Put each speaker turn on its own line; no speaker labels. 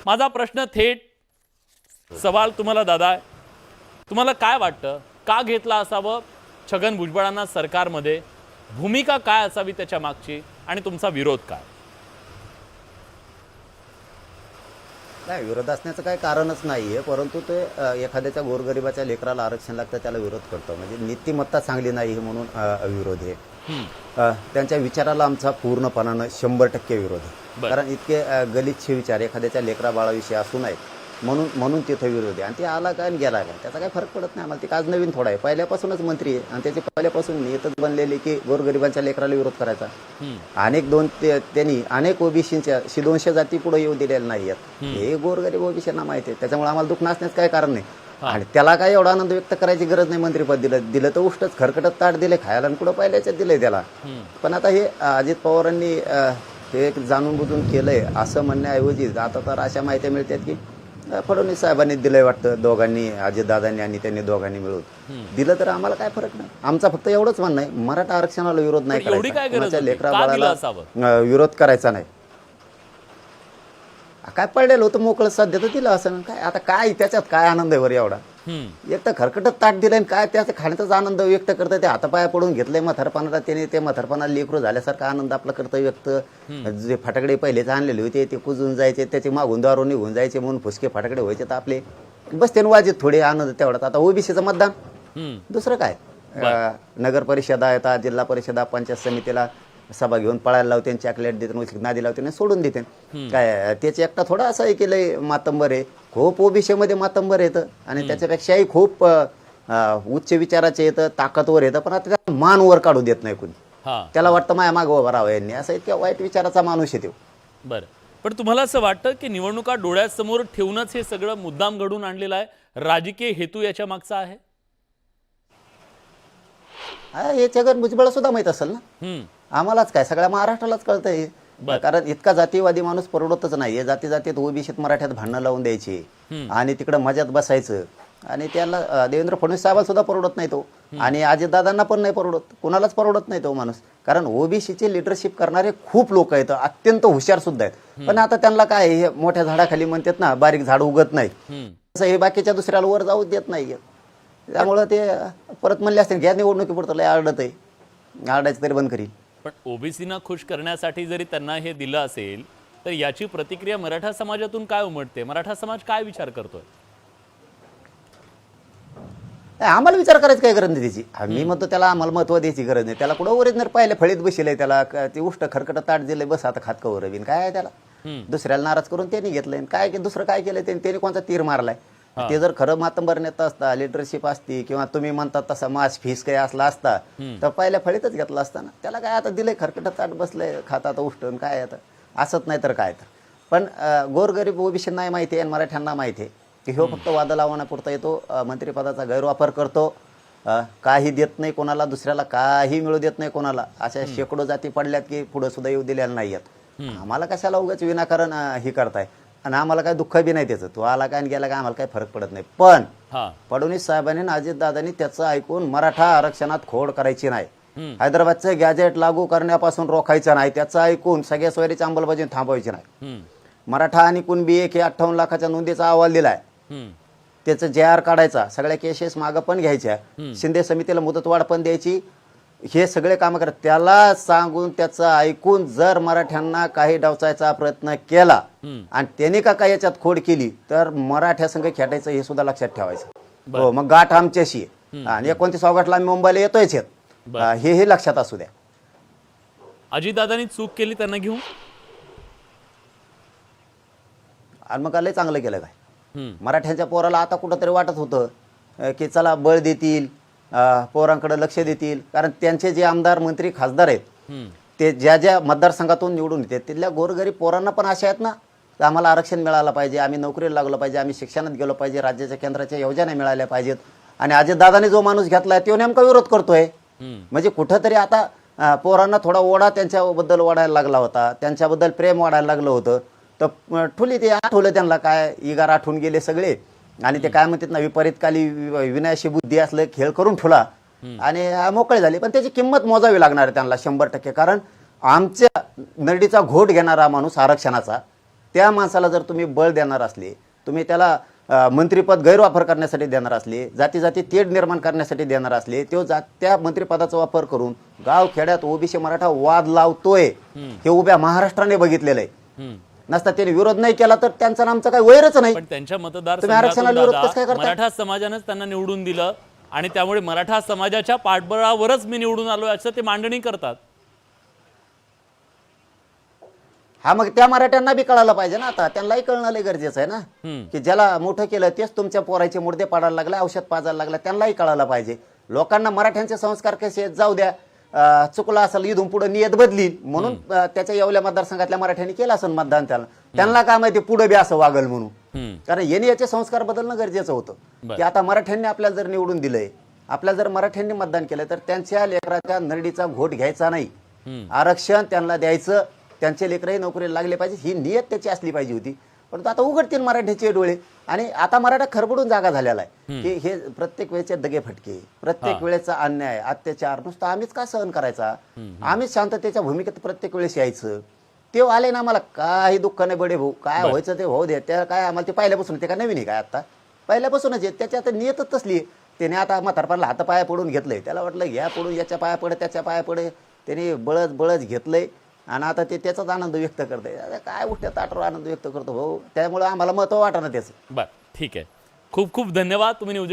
माझा प्रश्न थेट सवाल तुम्हाला दादा आहे. तुम्हाला काय वाटतं, का घेतला असावं छगन भुजबळांना सरकारमध्ये? भूमिका काय असावी त्याच्या मागची आणि तुमचा विरोध काय?
नाही, विरोध असण्याचं काही कारणच नाही आहे, परंतु ते एखाद्याच्या गोरगरिबाच्या लेकराला आरक्षण लागतं त्याला विरोध करतो. म्हणजे नीतिमत्ता चांगली नाही म्हणून विरोध आहे. त्यांच्या विचाराला आमचा पूर्णपणानं 100% विरोध आहे. कारण इतके गलिच्छ विचार एखाद्याच्या लेकरा बाळाविषयी असू नयेत म्हणून तिथे विरोध आहे. आणि ते आला काय आणि गेला काय त्याचा काही फरक पडत नाही आम्हाला. ते आज नवीन थोडा आहे, पहिल्यापासूनच मंत्री आहे आणि त्याची पहिल्यापासून नियतच बनलेली की गोरगरिबांच्या लेकराला विरोध करायचा. त्यांनी अनेक ओबीसीच्या 200 जाती पुढे येऊ दिलेल्या नाही आहेत. हे गोरगरीब ओबीसींना माहिती आहे, त्याच्यामुळे आम्हाला दुःख नसण्याचं काही कारण नाही. आणि त्याला काही एवढा आनंद व्यक्त करायची गरज नाही. मंत्रीपद दिलं तर उष्टच खरकटत ताट दिले खायला आणि कुठं पहिल्याच्यात दिलंय त्याला. पण आता हे अजित पवारांनी हे जाणून बुजून केलंय असं म्हणण्याऐवजी आता तर अशा माहिती मिळतात की फडणवीस साहेबांनी दिलंय वाटतं, दोघांनी, अजितदादांनी आणि त्यांनी दोघांनी मिळून दिलं तर आम्हाला काय फरक नाही. आमचा फक्त एवढंच म्हणणं आहे, मराठा आरक्षणाला विरोध नाही करायचा, लेकरा बाळाला विरोध करायचा नाही. काय पडलेलं होतं मोकळं सध्या तर दिलं असं काय. आता काय त्याच्यात काय आनंद आहे बरं एवढा? एक तर खरकटत ताट दिलंय, काय त्याचा खाण्याचाच आनंद व्यक्त करतं. ते हातापाया पडून घेतलंय म्हातारपणाला, त्याने ते म्हातारपणाला लेकरू झाल्यासारखा आनंद आपला करतं व्यक्त. जे फटाकडे पहिलेच आणलेले होते ते कुजून जायचे, त्याचे मागून दारू निघून जायचे म्हणून फुसके फटाकडे व्हायचे तर आपले बस त्यानं वाजित थोडे आनंद तेवढाच. आता ओबीसीचं मतदान दुसरं काय, नगर परिषदा येतात, जिल्हा परिषदा, पंचायत समितीला सभा घेऊन पळायला लावते, चॉकलेट देते, नादी लावते, सोडून देते. काय त्याचे एकटा थोडा असं आहे केलंय मातंबर आहे. खूप ओबीसी मध्ये मातंबर येतं आणि त्याच्यापेक्षाही खूप उच्च विचाराचे येतं, ताकदवर येतं. पण आता त्याला मान वर काढू देत नाही कुणी. त्याला वाटतं माया मागं उभं राहावं यांनी, असं इतक्या वाईट विचाराचा माणूस येतो.
बरं, पण तुम्हाला असं वाटतं की निवडणुका डोळ्यासमोर ठेवूनच हे सगळं मुद्दाम घडून आणलेलं आहे? राजकीय हेतू याच्या मागचा आहे?
हे छगन भुजबळ सुद्धा माहित असेल ना. आम्हालाच काय, सगळ्या महाराष्ट्रालाच कळतंय. कारण इतका जातीवादी माणूस परवडतच नाही. जाती जातीत ओबीसीत मराठ्यात भांडणं लावून द्यायची आणि तिकडं मजात बसायचं. आणि त्याला देवेंद्र फडणवीस साहेबांना सुद्धा परवडत नाही तो, आणि अजितदादांना पण नाही परवडत, कुणालाच परवडत नाही तो माणूस. कारण ओबीसीचे लिडरशिप करणारे खूप लोक आहेत, अत्यंत हुशार सुद्धा आहेत. पण आता त्यांना काय, हे मोठ्या झाडाखाली म्हणतात ना, बारीक झाड उगत नाही, असं हे बाकीच्या दुसऱ्याला वर जाऊ देत नाही. त्यामुळं ते परत म्हणले असते घ्या निवडणुकीपुरतं लय आरडत आहे, आरडायचं तरी बंद करील.
पण ओबीसीना खुश करण्यासाठी जरी त्यांना हे दिलं असेल तर याची प्रतिक्रिया मराठा समाजातून काय उमटते? मराठा समाज काय विचार करतोय?
आम्हाला विचार करायची काही गरज नाही त्याची. मी म्हणतो त्याला आम्हाला महत्व द्यायची गरज नाही. त्याला कुठं ओरिजिनल पाहिलं फळीत बसले, त्याला ते उष्ट खरकट ताट दिले, बस आता खात कवर बिन काय आहे त्याला. दुसऱ्याला नाराज करून त्यांनी घेतलंय, काय दुसरं काय केलंय त्यांनी कोणता तीर मारलाय? ते जर खरं मातंबर नेता असता, लिडरशिप असती, किंवा तुम्ही म्हणतात तसा मास फीस काही असला असता तर पहिल्या फळीतच घेतला असता ना. त्याला काय आता दिलंय खरकट ताट, बसलंय खातात उष्टून, काय आता असत नाही तर काय. तर पण गोरगरीब ओबीसींना माहिती आहे आणि मराठ्यांना माहिती आहे की ह्यो फक्त वादं लावण्यापुरता येतो, मंत्रिपदाचा गैरवापर करतो, काही देत नाही कोणाला, दुसऱ्याला काही मिळू देत नाही कोणाला. अशा शेकडो जाती पडल्यात की पुढे सुद्धा येऊ दिलेल्या नाहीयेत. आम्हाला कशाला उगाच विनाकारण हे करताय? आणि आम्हाला काय दुःख बी नाही त्याचं, तो आला काय आणि गेला काय आम्हाला काही फरक पडत नाही. पण फडणवीस साहेबांनी आणि अजितदादांनी त्याचं ऐकून मराठा आरक्षणात खोड करायची नाही, हैदराबादचं गॅजेट लागू करण्यापासून रोखायचं नाही, त्याचं ऐकून सगळ्या सोयरीची अंमलबजावणी थांबवायची नाही. मराठा आणि कुणबी एक हे 58 लाखाच्या नोंदीचा अहवाल दिलाय, त्याचं JR काढायचा, सगळ्या केसेस मागं पण घ्यायच्या, शिंदे समितीला मुदतवाढ पण द्यायची, हे सगळे कामं करत. त्याला सांगून त्याचं ऐकून जर मराठ्यांना काही डावचायचा प्रयत्न केला आणि त्यांनी का काही याच्यात खोड केली तर मराठ्या संघ खेटायचं हे सुद्धा लक्षात ठेवायचं. हो, मग गाठ आमच्याशी आणि 29 ऑगस्टला आम्ही मुंबईला येतोयच, हे लक्षात असू द्या.
अजितदादांनी चूक केली त्यांना घेऊन
आणि मग लय चांगलं केलं काय. मराठ्यांच्या पोराला आता कुठंतरी वाटत होतं की चला बळ देतील, पोरांकडे लक्ष देतील. कारण त्यांचे जे आमदार मंत्री खासदार आहेत ते ज्या ज्या मतदारसंघातून निवडून येतात तिथल्या गोरगरीब पोरांना पण अशा आहेत ना, तर आम्हाला आरक्षण मिळालं पाहिजे, आम्ही नोकरीला लागलो पाहिजे, आम्ही शिक्षणात गेलो पाहिजे, राज्याच्या केंद्राच्या योजना मिळाल्या पाहिजेत. आणि अजितदादांनी जो माणूस घेतलाय तो नेमका विरोध करतोय. म्हणजे कुठंतरी आता पोरांना थोडा ओढा त्यांच्याबद्दल वाढायला लागला होता, त्यांच्याबद्दल प्रेम वाढायला लागलं होतं. तर ठुली ते आठवलं त्यांना, काय इगार आठवून गेले सगळे. आणि ते काय म्हणतात ना, विपरीतकाली विनायशी बुद्धी असलं खेळ करून ठेवला आणि मोकळे झाले. पण त्याची किंमत मोजावी लागणार आहे त्यांना 100%. कारण आमच्या नरडीचा घोट घेणारा माणूस आरक्षणाचा त्या माणसाला जर तुम्ही बळ देणार असले, तुम्ही त्याला मंत्रिपद गैरवापर करण्यासाठी देणार असले, जाती जाती तेढ निर्माण करण्यासाठी देणार असले, त्या मंत्रिपदाचा वापर करून गाव खेड्यात ओबीसी मराठा वाद लावतोय हे उभ्या महाराष्ट्राने बघितलेलं आहे. नसता त्याने विरोध नाही केला तर त्यांचं आमचं काही वैरच नाही.
पण त्यांच्या
तुम्ही आरक्षणाला विरोध कसं काय
मतदार
करताय?
मराठा समाजानेच त्यांना निवडून दिलं आणि त्यामुळे मराठा समाजाच्या पाठबळावरच मी निवडून आलो असं ते मांडणी करतात.
हा, मग त्या मराठ्यांना बी कळायला पाहिजे ना. आता त्यांनाही कळणं लय गरजेचं आहे ना, की ज्याला मोठं केलं तेच तुमच्या पोराचे मुर्दे पाडायला लागले, औषध पाजायला लागला, त्यांनाही कळायला पाहिजे. लोकांना मराठ्यांचे संस्कार कसे आहेत जाऊ द्या, चुकला असेल इथून पुढे नियत बदलील म्हणून त्याच्या येवल्या मतदारसंघातल्या मराठ्यांनी केलं असेल मतदान. त्यांना काय माहिती पुढे बी असं वागल म्हणून, कारण यांनी याचे संस्कार बदलणं गरजेचं होतं. की आता मराठ्यांनी आपल्याला जर निवडून दिलंय, आपल्याला जर मराठ्यांनी मतदान केलं तर त्यांच्या लेकराच्या नरडीचा घोट घ्यायचा नाही, आरक्षण त्यांना द्यायचं, त्यांचे लेकरही नोकरीला लागले पाहिजे, ही नियत त्याची असली पाहिजे होती. परंतु आता उघडतील मराठ्याचे डोळे आणि आता मराठा खरबडून जागा झालेला आहे की हे प्रत्येक वेळेचे दगे फटके, प्रत्येक वेळेचा अन्याय अत्याचार नुसतं आम्हीच का सहन करायचा, आम्हीच शांततेच्या भूमिकेत प्रत्येक वेळेस यायचं. ते आले ना, आम्हाला काही दुःख नाही बडे भाऊ, काय व्हायचं ते होऊ दे. त्या काय आम्हाला ते पहिल्यापासून, ते काय नवीन आहे काय आता, पहिल्यापासूनच आहे. त्याची आता नियतच तसली आहे. त्याने आता म्हातारपणाला हातापाया पडून घेतलंय, त्याला वाटलं घ्या पडून, याच्या पाया पडे त्याच्या पाया पडे, त्याने बळच घेतलंय आणि आता ते त्याचाच आनंद व्यक्त करतंय. काय उठ्या ताटावर आनंद व्यक्त करतो भाऊ, त्यामुळे आम्हाला महत्व वाटणं त्याचं.
बरं, ठीक आहे. खूप खूप धन्यवाद. तुम्ही न्यूज